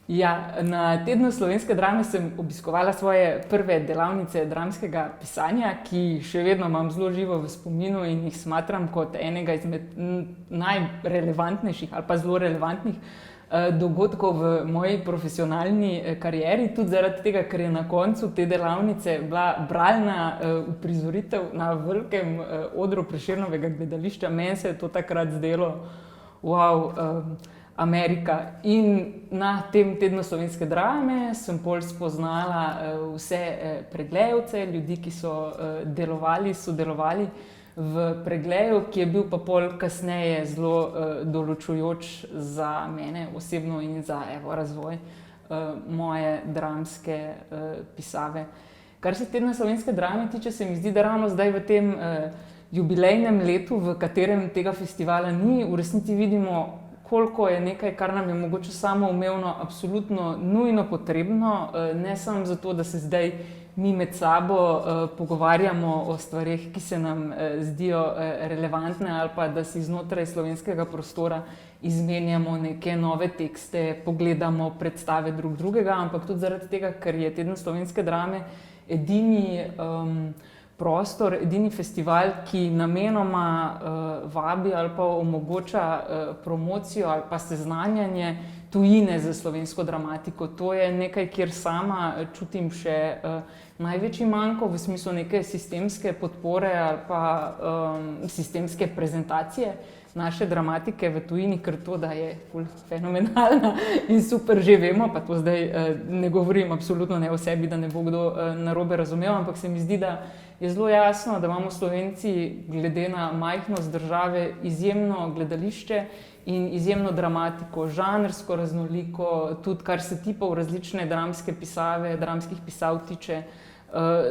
Ja, na tednu slovenske drame sem obiskovala svoje prve delavnice dramskega pisanja, ki še vedno imam zelo živo v spominu in jih smatram kot enega izmed najrelevantnejših ali pa zelo relevantnih dogodkov v moji profesionalni karieri. Tudi zaradi tega, ker je na koncu te delavnice bila bralna uprizoritev na velikem odru Prešernovega gledališča. Meni se je to takrat zdelo, wow, Amerika. In na tem tednu slovenske drame sem pol spoznala vse Pregledovce, ljudi, ki so sodelovali v Pregledu, ki je bil pa pol kasneje zelo določujoč za mene osebno in za razvoj moje dramske pisave. Kar se tedna slovenske drame tiče, se mi zdi, da ravno zdaj v tem jubilejnem letu, v katerem tega festivala ni, v resnici vidimo, koliko je nekaj, kar nam je mogoče samoumevno, absolutno nujno potrebno, ne samo zato, da se zdaj mi med sabo pogovarjamo o stvareh, ki se nam zdijo relevantne, ali pa da si znotraj slovenskega prostora izmenjamo neke nove tekste, pogledamo predstave drug drugega, ampak tudi zaradi tega, ker je teden slovenske drame edini prostor, edini festival, ki namenoma vabi ali pa omogoča promocijo ali pa seznanjanje tujine za slovensko dramatiko. To je nekaj, kjer sama čutim še največji manko v smislu neke sistemske podpore ali pa sistemske prezentacije naše dramatike v tujini, ker to, da je fenomenalna in super, že vemo, pa to zdaj ne govorim absolutno ne o sebi, da ne bo kdo narobe razumel, ampak se mi zdi, da je zelo jasno, da imamo Slovenci glede na majhnost države izjemno gledališče in izjemno dramatiko, žanrsko raznoliko, tudi kar se tipov različne dramske pisave, dramskih pisav tiče,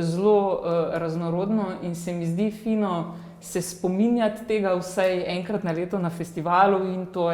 zelo raznorodno in se mi zdi fino se spominjati tega vsaj enkrat na leto na festivalu in to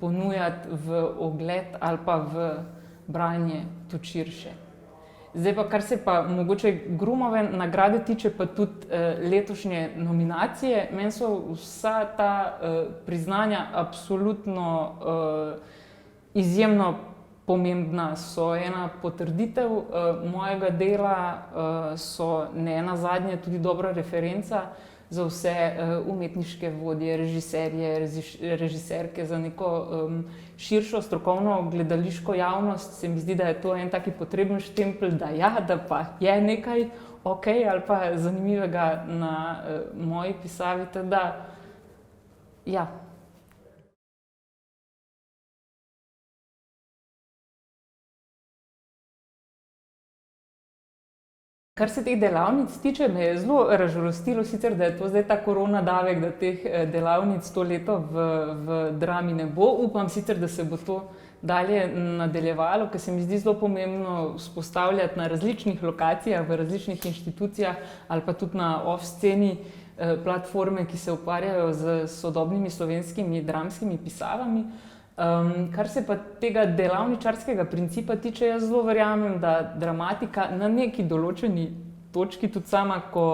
ponujati v ogled ali pa v branje tudi širše. Zdaj pa, kar se pa mogoče Grumove nagrade tiče, pa tudi letošnje nominacije, meni so vsa ta priznanja absolutno izjemno pomembna, so ena potrditev mojega dela, so nenazadnje tudi dobra referenca za vse umetniške vodje, režiserje, režiserke, za neko širšo strokovno gledališko javnost. Se mi zdi, da je to en taki potreben štempelj, da pa je nekaj okej ali pa zanimivega na moji pisavi, tako da ja. Kar se teh delavnic tiče, me je zelo razžalostilo sicer, da je to zdaj ta korona davek, da teh delavnic to leto v Drami ne bo. Upam sicer, da se bo to dalje nadaljevalo, ker se mi zdi zelo pomembno vzpostavljati na različnih lokacijah, v različnih inštitucijah ali pa tudi na off-sceni platforme, ki se ukvarjajo s sodobnimi slovenskimi dramskimi pisavami. Kar se pa tega delavničarskega principa tiče, jaz zelo verjamem, da dramatika na neki določeni točki, tudi sama, ko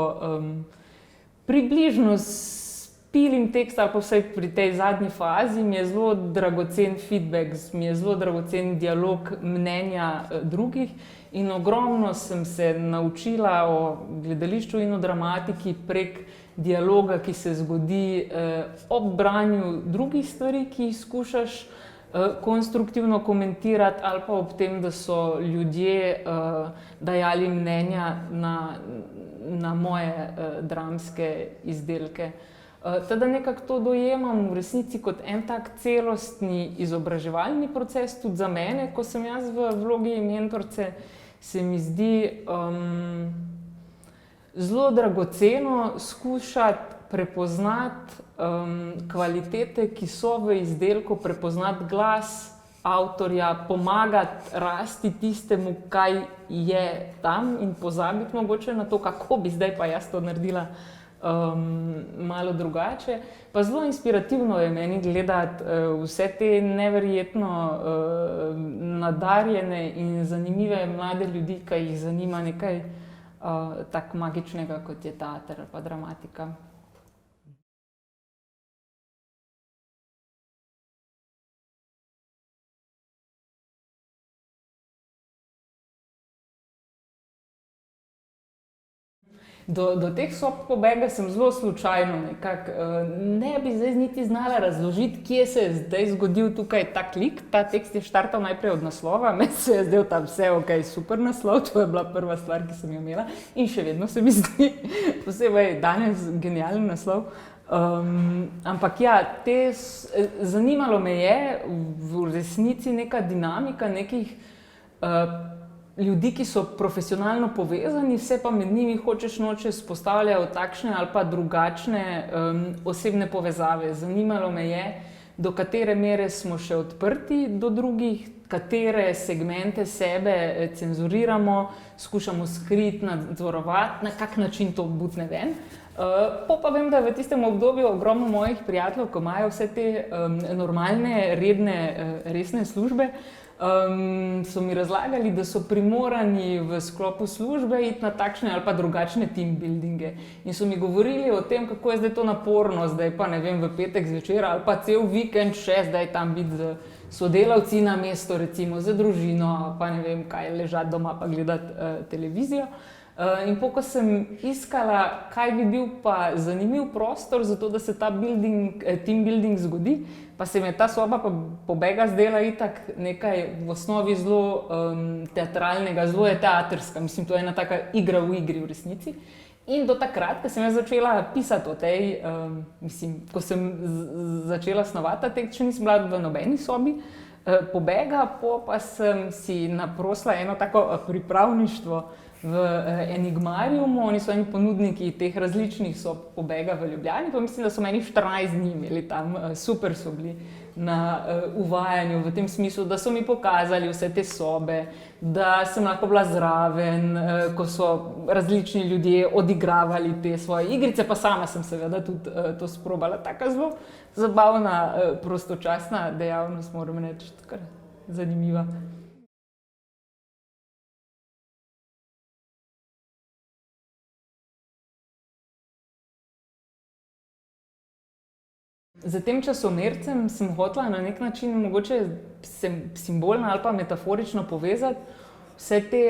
približno spilim tekst ali pa vsaj pri tej zadnji fazi, mi je zelo dragocen feedback, mi je zelo dragocen dialog mnenja drugih in ogromno sem se naučila o gledališču in o dramatiki prek dialoga, ki se zgodi ob branju drugih stvari, ki jih skušaš konstruktivno komentirati, ali pa ob tem, da so ljudje dajali mnenja na moje dramske izdelke. Tako da nekako to dojemam v resnici kot en tak celostni izobraževalni proces, tudi za mene, ko sem jaz v vlogi mentorice, se mi zdi zelo dragoceno skušati prepoznati kvalitete, ki so v izdelku, prepoznati glas avtorja, pomagati rasti tistemu, kaj je tam in pozabiti mogoče na to, kako bi zdaj pa jaz to naredila malo drugače. Pa zelo inspirativno je meni gledati vse te neverjetno nadarjene in zanimive mlade ljudi, ki jih zanima nekaj tako magičnega, kot je teater ali pa dramatika. Do teh sob pobega sem zelo slučajno nekako, ne bi zdaj niti znala razložiti, kje se je zdaj zgodil tukaj ta klik. Ta tekst je štartal najprej od naslova, meni se je zdel tam vse ok, super naslov, to je bila prva stvar, ki sem jo imela in še vedno se mi zdi posebej danes genialen naslov. Ampak ja, zanimalo me je v resnici neka dinamika nekih ljudi, ki so profesionalno povezani, vse pa med njimi hočeš nočeš vzpostavljajo takšne ali pa drugačne osebne povezave. Zanimalo me je, do katere mere smo še odprti do drugih, katere segmente sebe cenzuriramo, skušamo skriti, nadzorovati, na kak način to butne ven. Pa vem, da v tistem obdobju ogromno mojih prijateljev, ko imajo vse te normalne, redne, resne službe, so mi razlagali, da so primorani v sklopu službe iti na takšne ali pa drugačne team buildinge. In so mi govorili o tem, kako je zdaj to naporno, zdaj pa ne vem, v petek zvečer ali pa cel vikend še zdaj tam biti z sodelavci na mesto, recimo z družino, pa ne vem kaj, ležati doma pa gledati televizijo. In ko sem iskala, kaj bi bil pa zanimiv prostor za to, da se ta team building zgodi, pa se mi je ta soba pobega zdela itak nekaj v osnovi zelo teatralnega, zelo je teatrska, mislim, to je ena taka igra v igri v resnici. In do takrat, ko sem jaz začela pisati o tej, mislim, ko sem začela snovati ta tekst, še nisem bila v nobeni sobi pobega, pa sem si naprosila eno tako pripravništvo v Enigmariumu, oni so eni ponudniki teh različnih sob pobega v Ljubljani, pa mislim, da so meni 14 dni imeli tam, super so bili na uvajanju v tem smislu, da so mi pokazali vse te sobe, da sem lahko bila zraven, ko so različni ljudje odigravali te svoje igrice, pa sama sem seveda tudi to sprobala. Taka zelo zabavna, prostočasna dejavnost, moram reči, kar zanimiva. Za tem časomercem sem hotela na nek način mogoče simbolno ali pa metaforično povezati vse te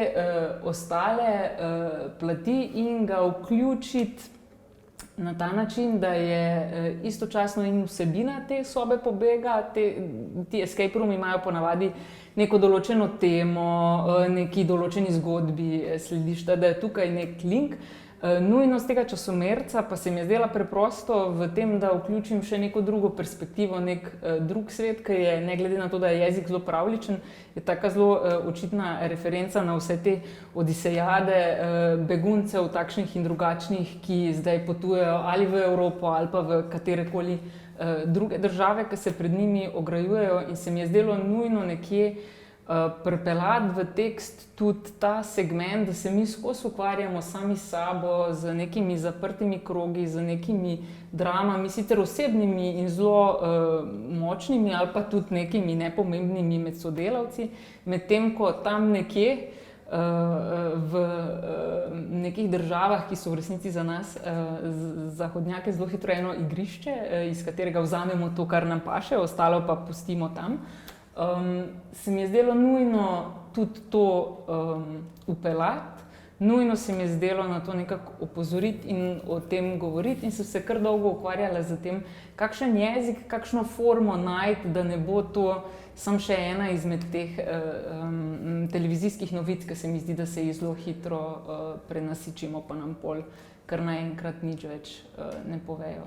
ostale plati in ga vključiti na ta način, da je istočasno in vsebina te sobe pobega. Ti escape roomi imajo ponavadi neko določeno temo, neki določeni zgodbi slediš, da je tukaj nek link. Nujnost tega časomerca pa se mi je zdela preprosto v tem, da vključim še neko drugo perspektivo, nek drug svet, ki je, ne glede na to, da je jezik zelo pravljičen, je taka zelo očitna referenca na vse te odisejade beguncev, takšnih in drugačnih, ki zdaj potujejo ali v Evropo ali pa v katerekoli druge države, ki se pred njimi ograjujejo, in se mi je zdelo nujno nekje pripeljati v tekst tudi ta segment, da se mi skozi ukvarjamo sami s sabo, z nekimi zaprtimi krogi, z nekimi dramami, sicer osebnimi in zelo močnimi ali pa tudi nekimi nepomembnimi med sodelavci, medtem ko tam nekje v nekih državah, ki so v resnici za nas zahodnjake zelo hitro eno igrišče, iz katerega vzamemo to, kar nam paše, ostalo pa pustimo tam. Se mi je zdelo nujno tudi to vpeljati, nujno se mi je zdelo na to nekako opozoriti in o tem govoriti, in sem se kar dolgo ukvarjala z tem, kakšen jezik, kakšno formo najti, da ne bo to samo še ena izmed teh televizijskih novic, ki se mi zdi, da se jih zelo hitro prenasičimo, pa nam pol kar naenkrat nič več ne povejo.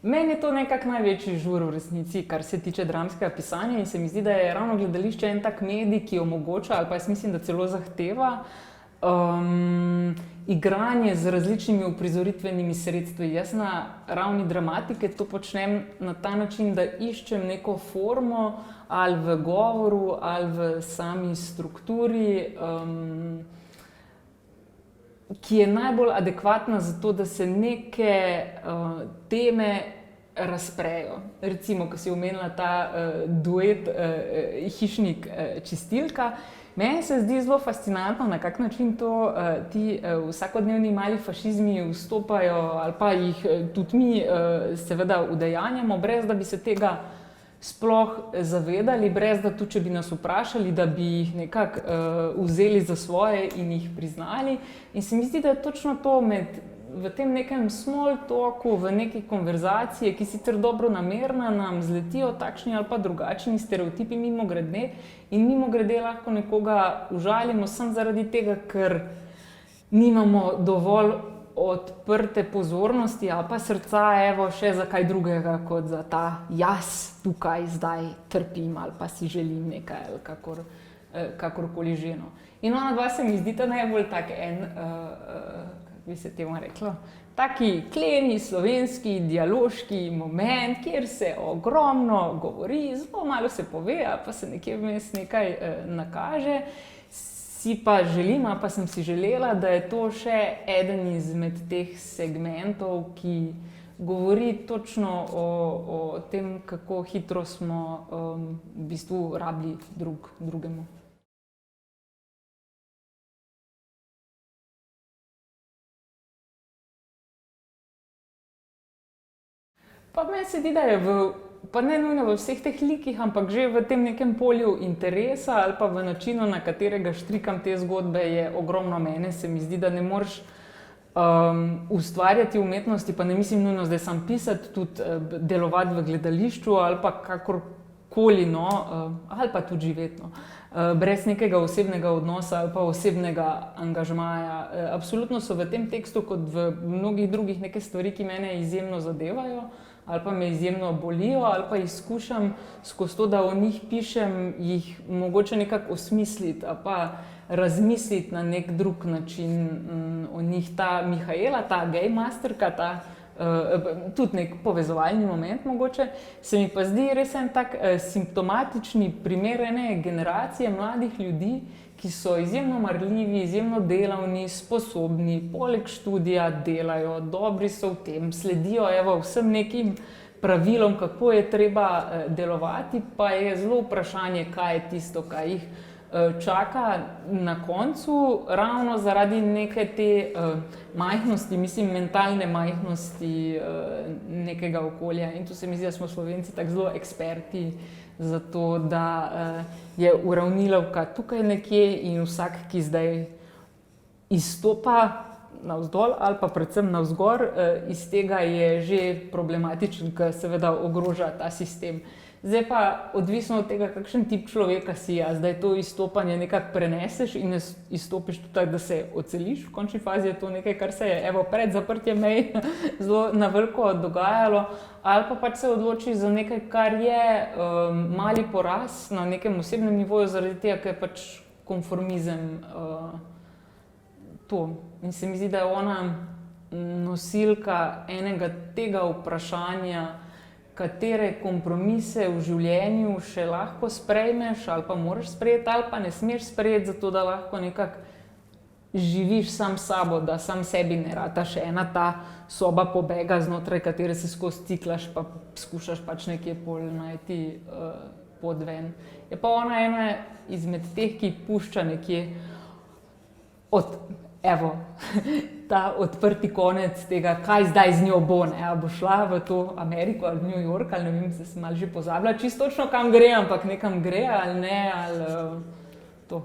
Meni je to nekako največji žur v resnici, kar se tiče dramskega pisanja, in se mi zdi, da je ravno gledališče en tak medij, ki omogoča, ali pa jaz mislim, da celo zahteva igranje z različnimi uprizoritvenimi sredstvi. Jaz na ravni dramatike to počnem na ta način, da iščem neko formo ali v govoru ali v sami strukturi, ki je najbolj adekvatna za to, da se neke teme razprejo. Recimo, ko si omenila ta duet hišnik čistilka, meni se zdi zelo fascinantno, na kak način to ti vsakodnevni mali fašizmi vstopajo ali pa jih tudi mi seveda udejanjamo, brez da bi se tega sploh zavedali, brez da tudi, če bi nas vprašali, da bi jih nekako vzeli za svoje in jih priznali. In se mi zdi, da je točno to v tem nekem small talku, v neki konverzaciji, ki sicer dobro namerna, nam zletijo takšni ali pa drugačni stereotipi mimogrede in mimogrede lahko nekoga užalimo samo zaradi tega, ker nimamo dovolj odprte pozornosti ali pa srca, evo, še za kaj drugega, kot za ta jaz tukaj zdaj trpim ali pa si želim nekaj ali kakorkoli že. In ona dva se mi zdita najbolj tak kako bi se temu reklo, taki kleni slovenski dialoški moment, kjer se ogromno govori, zelo malo se pove, pa se nekje vmes nekaj nakaže. Si pa želim, pa sem si želela, da je to še eden izmed teh segmentov, ki govori točno o tem, kako hitro smo v bistvu rabili drugemu. Pa meni se zdi, da je pa ne nujno v vseh teh likih, ampak že v tem nekem polju interesa ali pa v načinu, na katerega štrikam te zgodbe, je ogromno mene. Se mi zdi, da ne moreš ustvarjati umetnosti, pa ne mislim nujno zdaj sam pisati, tudi delovati v gledališču ali pa kakorkoli, ali pa tudi živeti, brez nekega osebnega odnosa ali pa osebnega angažmaja. Absolutno so v tem tekstu, kot v mnogih drugih, neke stvari, ki mene izjemno zadevajo ali pa me izjemno bolijo, ali pa jih skušam skozi to, da o njih pišem, jih mogoče nekako osmisliti ali pa razmisliti na nek drug način o njih. Ta Mihaela, ta gej masterka, tudi nek povezovalni moment mogoče, se mi pa zdi res en tak simptomatični primer ene generacije mladih ljudi, ki so izjemno marljivi, izjemno delavni, sposobni, poleg študija delajo, dobri so v tem, sledijo vsem nekim pravilom, kako je treba delovati, pa je zelo vprašanje, kaj je tisto, kaj jih čaka na koncu, ravno zaradi neke te majhnosti, mislim, mentalne majhnosti nekega okolja. In tu se mi zdi, da smo Slovenci tako zelo eksperti za to, da je uravnilovka tukaj nekje in vsak, ki zdaj izstopa navzdol ali pa predvsem navzgor, iz tega je že problematičen, ker seveda ogroža ta sistem. Zdaj pa odvisno od tega, kakšen tip človeka si, zdaj to izstopanje nekako preneseš in izstopiš tudi, da se oceliš. V končni fazi je to nekaj, kar se je pred zaprtjem mej zelo na veliko dogajalo, ali pa pač se odločiš za nekaj, kar je mali poraz na nekem osebnem nivoju, zaradi tega, ker je pač konformizem to. In se mi zdi, da je ona nosilka enega tega vprašanja, katere kompromise v življenju še lahko sprejmeš ali pa moraš sprejeti ali pa ne smeš sprejeti, zato da lahko nekako živiš sam s sabo, da sam sebi ne rataš ena ta soba pobega, znotraj katere se skozi ciklaš pa skušaš pač nekje pol najti pot ven. Je pa ona ena izmed teh, ki pušča nekje ta odprti konec tega, kaj zdaj z njo bo, ali bo šla v to Ameriko ali New York, ali ne vem, se sem malo že pozabila, čisto točno kam gre, ampak nekam gre ali ne, ali to.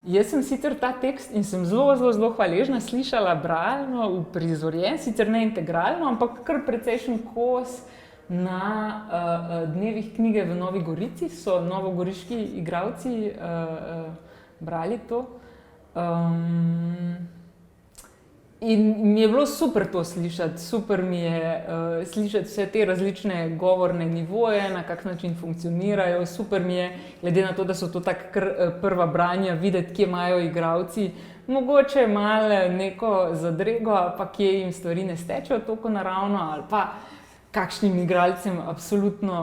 Jaz sem sicer ta tekst in sem zelo hvaležna slišala bralno, uprizorjen, sicer ne integralno, ampak kar precejšen kos na dnevih knjige v Novi Gorici, so novogoriški igralci brali to. In mi je bilo super to slišati, super mi je slišati vse te različne govorne nivoje, na kak način funkcionirajo, super mi je, glede na to, da so to tako prva branja, videti, kje imajo igralci, mogoče malo neko zadrego, ali pa kje jim stvari ne stečejo toliko naravno, ali pa kakšnim igralcem, absolutno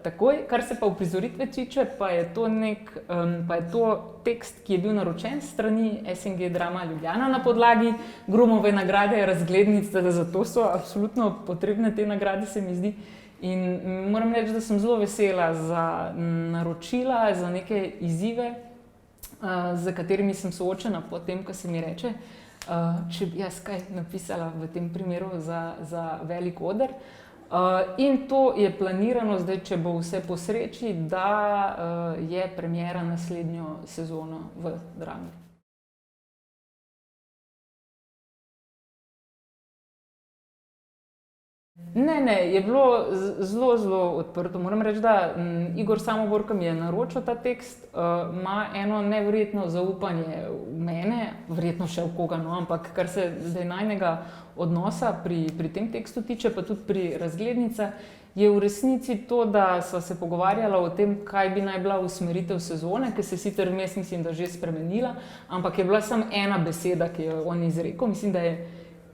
takoj. Kar se pa uprizoritve tiče, pa je to tekst, ki je bil naročen strani SNG Drama Ljubljana na podlagi Gromove nagrade, razglednice, da zato so absolutno potrebne te nagrade, se mi zdi. In moram reči, da sem zelo vesela za naročila, za neke izzive, za katerimi sem soočena potem, ko se mi reče, če bi jaz kaj napisala v tem primeru za velik oder. In to je planirano zdaj, če bo vse po sreči, da je premiera naslednjo sezono v Drami. Ne, je bilo zelo odprto. Moram reči, da Igor Samobor, ki mi je naročil ta tekst, ima eno neverjetno zaupanje v mene, verjetno še v koga, no, ampak kar se zdaj najnega odnosa pri tem tekstu tiče, pa tudi pri razglednicah, je v resnici to, da sva se pogovarjala o tem, kaj bi naj bila usmeritev sezone, ki se sicer vmes mislim, da že spremenila, ampak je bila samo ena beseda, ki jo on izrekel, mislim, da je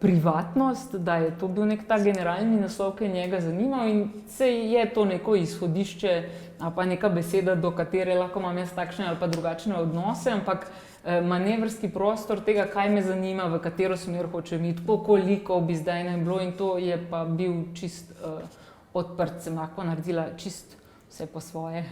privatnost, da je to bil nek ta generalni naslov, ki je njega zanimal in se je to neko izhodišče ali pa neka beseda, do katere lahko imam jaz takšne ali pa drugačne odnose, ampak manevrski prostor tega, kaj me zanima, v katero smer hočem iti, koliko bi zdaj naj bilo, in to je pa bil čist odprt, sem lahko naredila čist vse po svoje.